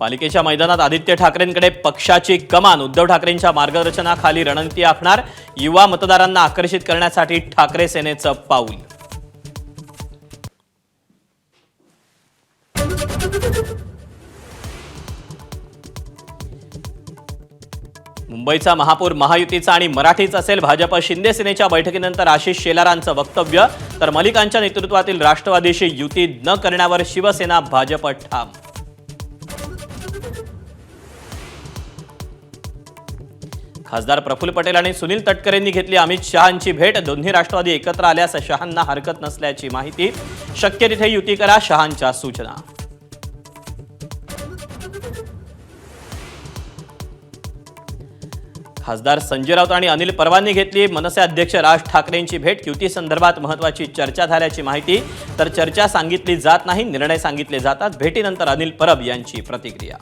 पालिकेच्या मैदानात आदित्य ठाकरेंकडे पक्षाची कमान. उद्धव ठाकरेंच्या मार्गदर्शनाखाली रणनीती आखणार. युवा मतदारांना आकर्षित करण्यासाठी ठाकरे सेनेचं पाऊल. मुंबईचा महापौर महायुतीचा आणि मराठीच असेल. भाजप शिंदे सेनेच्या बैठकीनंतर आशिष शेलारांचं वक्तव्य. तर मलिकांच्या नेतृत्वातील राष्ट्रवादीशी युती न करण्यावर शिवसेना भाजप ठाम. खासदार प्रफुल्ल पटेल आणि सुनील तटकरेंनी घेतली अमित शहांची भेट. दोन्ही राष्ट्रवादी एकत्र आल्यास शहांना हरकत नसल्याची माहिती. शक्य तिथे युती करा, शहांच्या सूचना. खासदार संजय राऊत आणि अनिल परबांनी घेतली मनसे अध्यक्ष राज ठाकरेंची भेट. युती संदर्भात महत्त्वाची चर्चा झाल्याची माहिती. तर चर्चा सांगितली जात नाही, निर्णय सांगितले जातात. भेटीनंतर अनिल परब यांची प्रतिक्रिया.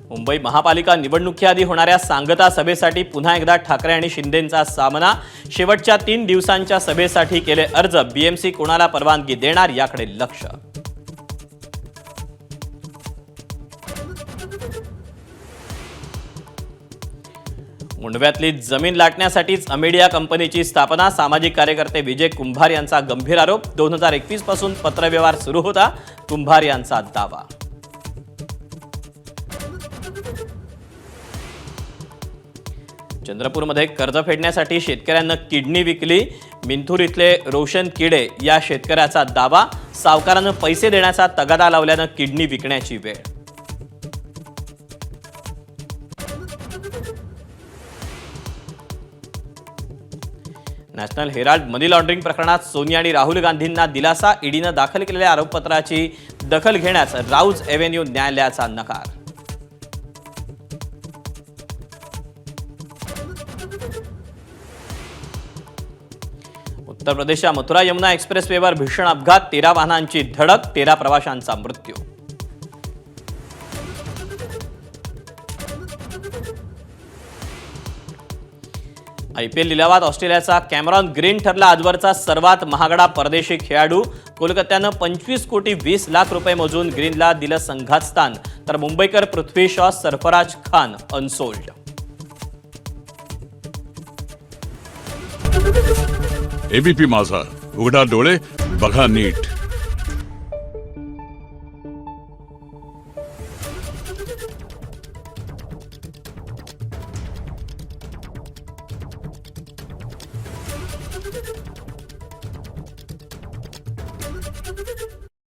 मुंबई महापालिका निवडणुकीआधी होणाऱ्या सांगता सभेसाठी पुन्हा एकदा ठाकरे आणि शिंदेंचा सामना. शेवटच्या 3 दिवसांच्या सभेसाठी केले अर्ज. बीएमसी कोणाला परवानगी देणार याकडे लक्ष. मुंडव्यातली जमीन लाटण्यासाठीच अमेडिया कंपनीची स्थापना. सामाजिक कार्यकर्ते विजय कुंभार यांचा गंभीर आरोप. 2021 पासून पत्रव्यवहार सुरू होता, कुंभार यांचा दावा. चंद्रपूरमध्ये कर्ज फेडण्यासाठी शेतकऱ्यांना किडनी विकली. मिंथूर इथले रोशन किडे या शेतकऱ्याचा दावा. सावकारानं पैसे देण्याचा तगादा लावल्यानं किडनी विकण्याची वेळ. नॅशनल हेराल्ड मनी लॉन्ड्रिंग प्रकरणात सोनिया आणि राहुल गांधींना दिलासा. ईडीनं दाखल केलेल्या आरोपपत्राची दखल घेण्यास राऊज एव्हेन्यू न्यायालयाचा नकार. उत्तर प्रदेशच्या मथुरा यमुना एक्सप्रेसवेवर भीषण अपघात. 13 वाहनांची धडक, 13 प्रवाशांचा मृत्यू. आयपीएल लिलावात ऑस्ट्रेलियाचा कॅमेरॉन ग्रीन ठरला आजवरचा सर्वात महागडा परदेशी खेळाडू. कोलकात्यानं 25 कोटी 20 लाख रुपये मोजून ग्रीनला दिलं संघात स्थान. तर मुंबईकर पृथ्वी शॉ, सरफराज खान अनसोल्ड. एबीपी माझा, उघडा डोळे बघा नीट.